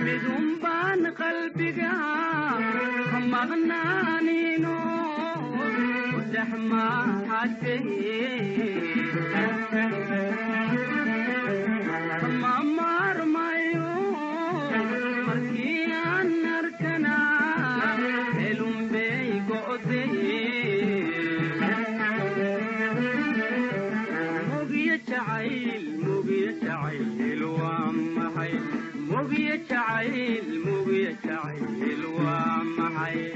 midun baan qalbiga maqnaanino ودحما حتى مامار مايو مركيان نركنا هلوم بيقودي موجية عيل وامحي موجية عيل وامحي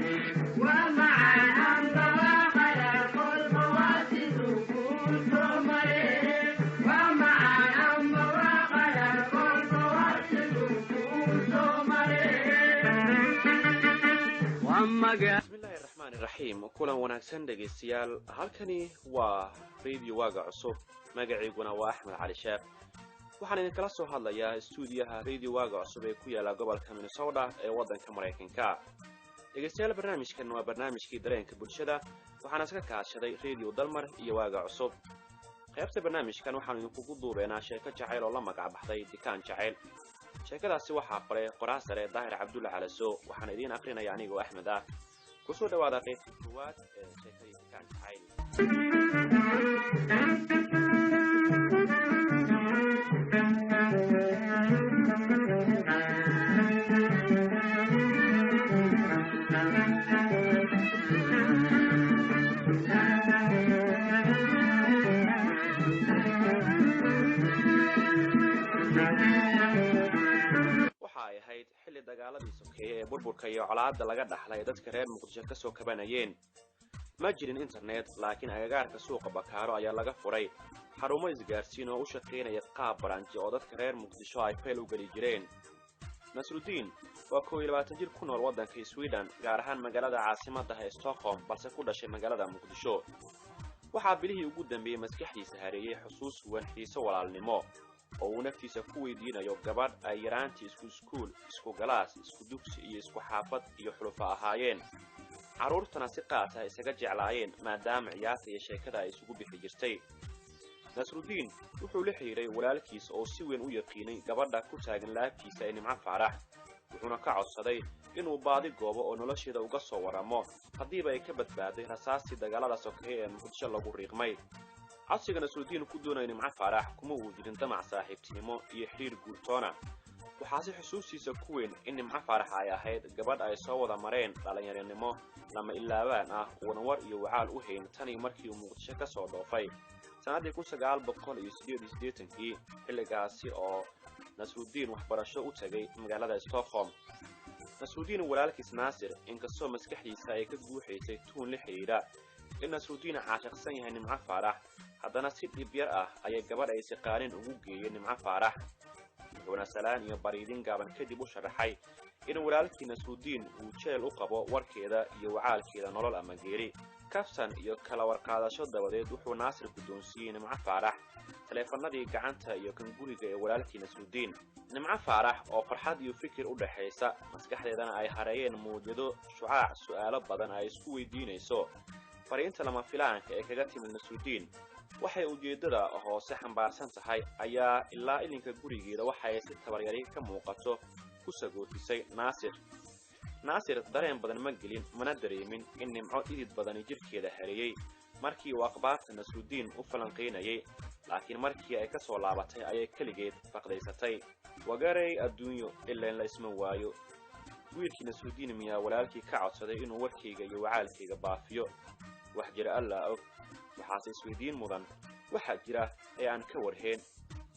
بسم الله الرحمن الرحيم كلنا وناكسن dhageystayaal halkani waa radio waaga cusub magaciiguna waa Axmed Cali Sheekh waxaan idin kala soo hadlayaa stuudiyaha radio waaga cusub ee ku yaala gobolka Minnesota ee wadanka Mareykanka dhageystayaal barnaamijkan waa barnaamijkii dareenka bulshada waxaan iska kaashaday radio Dalmar iyo waaga cusub qaybta barnaamijkan waxaan idinku duubeynaa sheeko jacayl oo la magac baxday Dikaan Jacayl sheekadaasi waxaa qoray qoraa sare Daahir Cabdulla Calaso waxaan idin aqrinayaa anigoo Axmed ah ku soo dhawaada qaybta koowaad ee sheekada Dikaan Jacayl xilli dagaaladii sokeeyay ee burburka iyo colaadda laga dhaxlay dadka reer Muqdisho ka soo kabanayeen ma jirin internet laakiin agagaarka suuqa Bakaaro ayaa laga furay xarumo isgaarsiin oo u shaqeynaya qaab branch oo dadka reer Muqdisho ay fayl u gali jireen Nasruddin waa 22 jir ku nool wadanka Sweden gaar ahaan magaalada caasimadda ah Stockholm balse ku dhashay magaalada Muqdisho waxa bilihii ugu dambeeyay maskaxdiisa hareeyay xusuus weyn xiiso walaalnimo oo uu naftiisa ku weydiinayo gabadh ay yaraantii iskuul isku galaas isku dugsi iyo isku xaafad iyo xulufa ahaayeen caruurtana si qaas ah isaga jeclaayeen maadaama ciyaarta iyo sheekada ay isugu bixi jirtay Nasruddin wuxuu la xiriiray walaalkiis oo si weyn u yaqiinay gabadha ku taagan laabtiisa ee Nimco Faarax wuxuuna ka codsaday inuu baadi goobo oo nolosheeda uga soo waramo hadiiba ay ka badbaaday rasaastii dagaalada sokeeye ee Muqdisho lagu riiqmay codsiga Nasruddin ku doonay Nimco Faarax kuma uu jirin damac saaxiibtinimo iyo xiriir guurtoona waxaa si xusuustiisa ku weyn in Nimco Faarax ay ahayd gabadh ay soo wada mareen dhalinyaranimo lama ilaabaan ah oo war iyo wacaal u hayn tani markii uu Muqdisho ka soo dhoofay sanadii 1988 xilligaasi oo Nasruddin waxbarasho u tagay magaalada Stockholm Nasruddin walaalkiis Naasir inkastoo maskaxdiisa ay ka guuxaysay tuun la xiriira in Nasruddin caashaqsan yahay Nimco Faarax haddana si dhib yar ah ayay gabadh ay si qaarin ugu geeyeen Nimco Faarax wuxuuna salaan iyo bariidin gaaban kadib u sharaxay in walaalkii Nasruddin uu jeel u qabo warkeeda iyo wacaalkeeda nolol ama geeri kafsan iyo kala warqaadasho dabadeed wuxuu Naasir ku doonsiiyay Nimco Faarax taleefanadii gacanta iyo kan guriga ee walaalkii Nasruddin Nimco Faarax oo farxad iyo fikir u dhaxaysa maskaxdeedana ay hareeyeen muujado shucaac su'aalo badan ay isku weydiinayso fariinta lama filaanka ee kaga timid Nasruddin waxay ujeedada hoose xambaarsan tahay ayaa ilaa ilinka gurigeeda waxay si tabaryari ka muuqato ku sagootisay Naasir dareen badan ma gelin mana dareemin in Nimco idid badan jirkeeda hareeyay markii uu akhbaarta Nasruddin u falanqeynayay laakiin markii ay ka soo laabatay ayay kaligeed faqdaysatay wagaray adduunyo ilaa la isma waayo wiilkii Nasruddin miyaa walaalkii ka codsaday inuu warkayga iyo wacaalkayga baafiyo wax jira alla og waxaase isweydiin mudan waxa jira ee aan ka warheen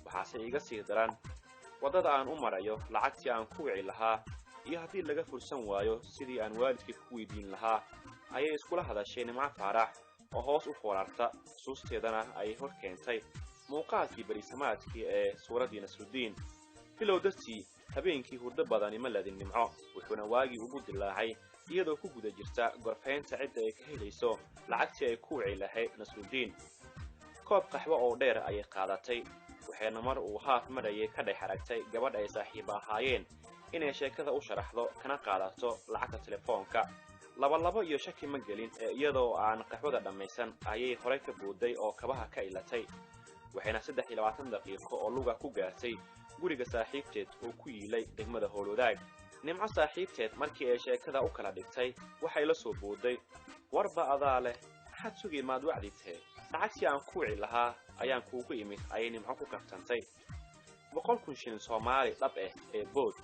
waxaase iga sii daran wadada aan u marayo lacagtii aan ku wici lahaa iyo haddii laga fursan waayo sidii aan waalidkii ku weydiin lahaa ayay iskula hadashay Nimco Faarax oo hoos u foorarta xusuusteedana ay hor keentay muuqaalkii bariisamaadkii ee suuradii Nasruddin filowdastii habeenkii hurdo badani ma ladin Nimco wuxuuna waagii ugu dilaacay iyadoo ku guda jirta gorfeynta cidda ay ka helayso lacagtii ay ku wici lahayd Nasruddin koob qaxwo oo dheer ayay qaadatay waxayna mar uu haaf marayay ka dhex aragtay gabadh ay saaxiib ahaayeen inay sheekada u sharaxdo kana qaadato lacagta telefoonka laba iyo shaki ma gelin iyadoo aan qaxwada dhamaysan ayay hore ka booday oo kabaha ka ilatay waxayna 23 daqiiqo oo luga ku gaartay guriga saaxiibteed oo ku yiilay degmada Howlwadaag. Nimco saaxiibteed markii ay sheekada u kala dhigtay waxay la soo booday warba adaa leh maxaad sugay maad wacditay lacagtii aan ku wici lahaa ayaan kuugu imid ayay Nimco ku kaftantay 100,000 shilin Soomaali dhab ee bood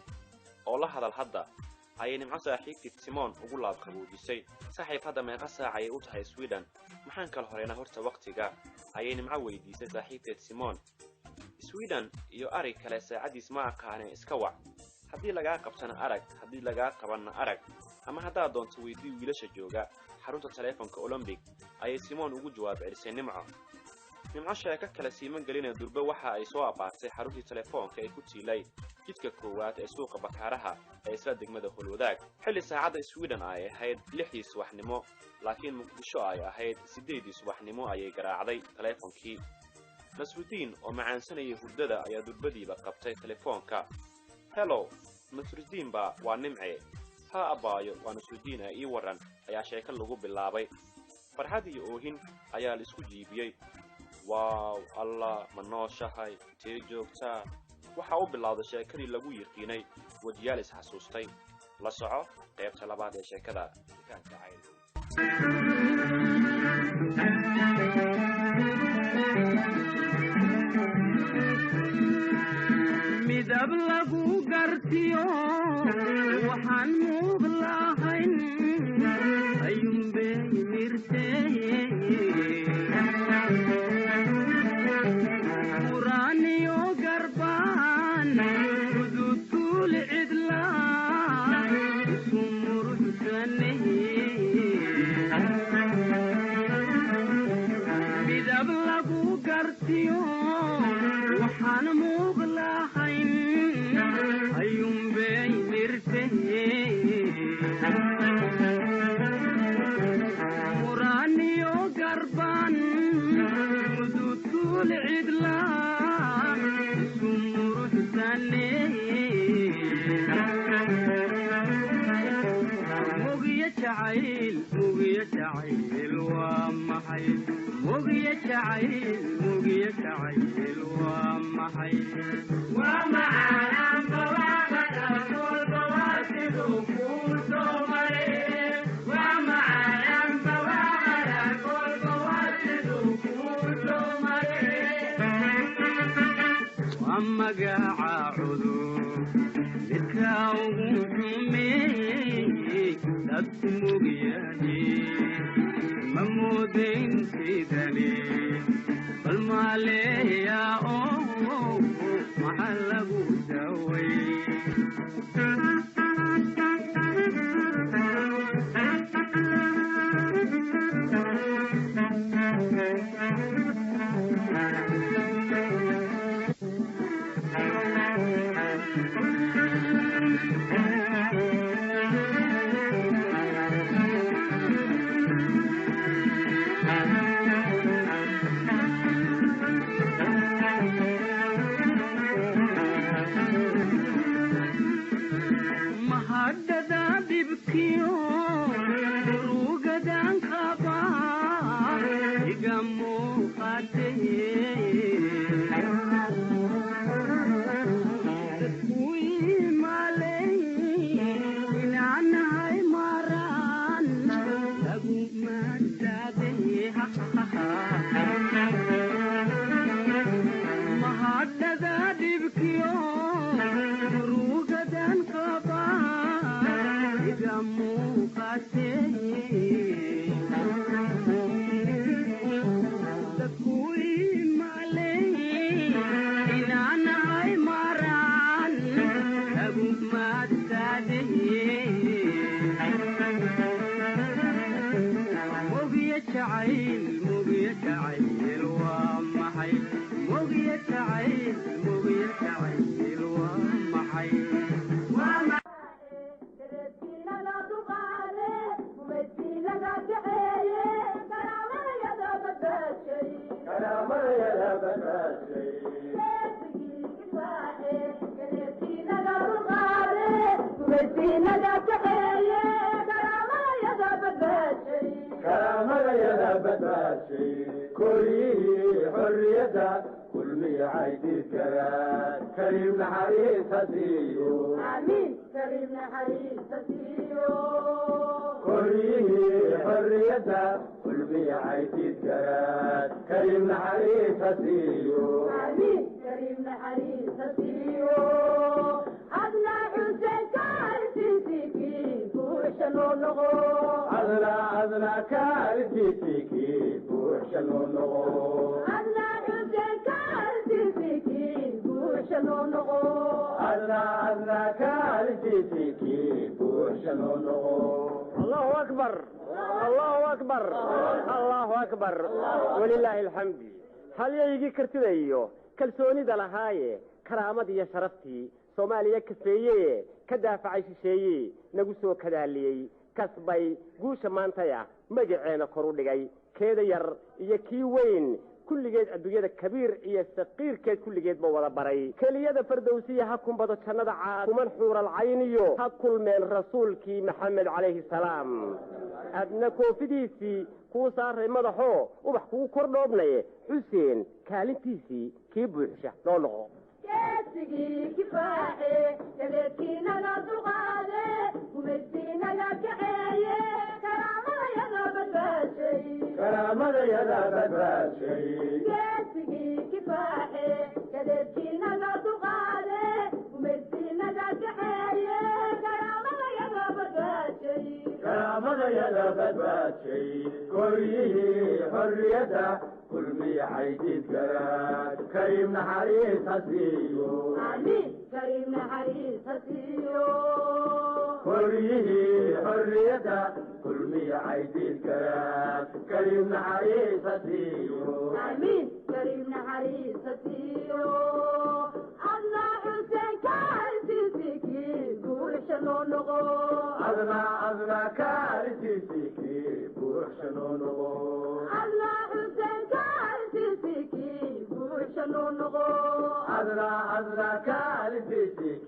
oo la hadal hadda ayay Nimco saaxiibteed Simon ugu laab qaboojisay. saaxiib hadda meeqa saac ayay u tahay Sweden maxaan kala horeyna horta waqtiga ayay Nimco weydiisay saaxiibteed Simon. Sweden iyo ari kale saacadiis ma aqaanay iska wac haddii laga qabtana arag haddii laga qabanna arag ama hadaa doonto weydii wiilasha jooga xarunta telefoonka Olympic ayay Simon ugu jawaab celisay Nimco. Nimco sheeko kale siiman galinay durba waxa ay soo abaartay xaruntii telefoonka ay ku tiilay jidka koowaad ee suuqa Bakaaraha ee isla degmada Howlwadaag. xilli saacada Sweden ay ahayd 6 subaxnimo laakiin Muqdisho ay ahayd 8 subaxnimo ayay garaacday telefoonkii. Nasruddin oo macaansanayay hurdada ayaa durbadiiba qabtay telefoonka. hello Nasruddin ba waa Nimce. ha abaayo waa Nasruddin ii waran ayaa sheeko lagu bilaabay. farxad iyo oohin ayaa la isku jiibiyay. waaw allah ma nooshahay tee joogtaa waxa uu bilowday sheekadii lagu yiqiinay wadiyaal is xasuustay. la soco qaybta labaad ee sheekada deegaanka cayl. midab lagu gartiyo waxaan muuq lahayn ayuunbay mirtee quraaniyo garbaan ududkuul cidlaa isu muruxsanee midab lagu gartiyo waxaan muuq lahayn ayuunbay mirtee quraaniyo garbaan ududkuul cidlaa isu muruxsanee mugiya jacayl waa maxay mugiya jacayl waa maxay waa macaan bawaaqada kulba waa siduu kuu soo maray waa macaan bawaaqada kulba waa siduu kuu soo maray waa magaca cudur midka ugu xumeeyey dadku mugyaani ma moodayn sidani bal maaleeya oo maxaa lagu daway كرامة يا بداشي كوري حرية كل كل عيد كرات كريم حريص سيو آمين كريم حريص سيو كله حريته كل عيد كرات كريم حريص سيو آمين كريم حريص سيو أدنى حسين كارثتك بوشنو نغو أدنى كارثتك بوشنو نغو أدنى حسين كارثتك بوشنو نغو أدنى كارثتك بوشنو نغو الله أكبر الله أكبر الله أكبر ولله الحمد هل يجي كرتديو كلسوني دلهاي كرامة يا شرفتي سوماليا كسية كدافع شيء نقصو كدالي كسبي جوش مانتيا مجعنا كرودجاي كذا يكي وين كل جيد الدنيا كبير يستقير كل جيد بوضع بري كلية فردوسية هكون بدو شندا ومن حور العينيو هكل من رسولك محمد عليه السلام أدنكو فديسي كو صار مدحو وبحكو كردوبني حسين كالنتيسي كيبوحشة لولغو كاسقي كفاحي كذلكينا نضغالي ومسينا لكعاية كرامة يضرب الباشي كرامة يضرب الباشي كاسقي كفاحي كذلكينا نضغالي ومسينا لكعاية كرامة يضرب الباشي كرامة يضرب الباشي كله حريته كل مي عيد كرات كريم حريص سيو آمين كريم حريص سيو كله حريته كل مي عيد كرات كريم حريص سيو آمين كريم حريص سيو الله حسين كارثتك بوشنو نغو أدنى كارثتك بوشنو نغو الله حسين كارثتك بوشنو نغو أدنى كارثتك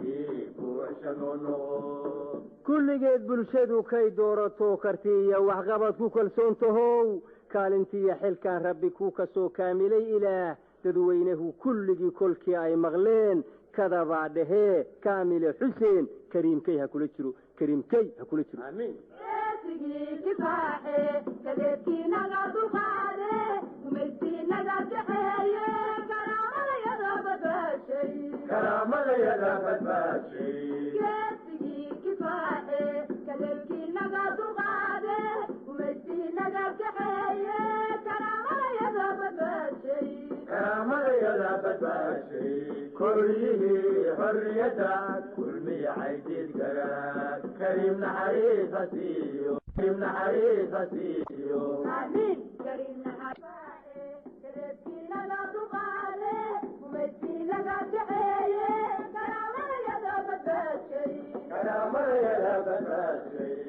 بوشنو نغو كل بلشدو كي دورتو كرتية وحقبتكو كالسونتهو كالنتي حل كان ربي كوكسو كاملي إله تدوينه كل كي أي مغلين كذا بعده كامل حسين كريم كي هكولتشرو كريم كي هكولتشرو آمين كاسقي كفاحي كذلكينا نضغالي ومسينا لكعاية كرامة يضرب الباشي كرامة يضرب الباشي كاسقي كفاحي كذلكينا نضغالي ومسينا لكعاية كرامة يضرب الباشي كرامة يضرب الباشي كله حريته كل مي عيد كرات كريم حريص سيو كريم حريص سيو آمين كريم حريص كذلكينا نضغالي ومسينا لكعاية كرامة يضرب الباشي كرامة يضرب الباشي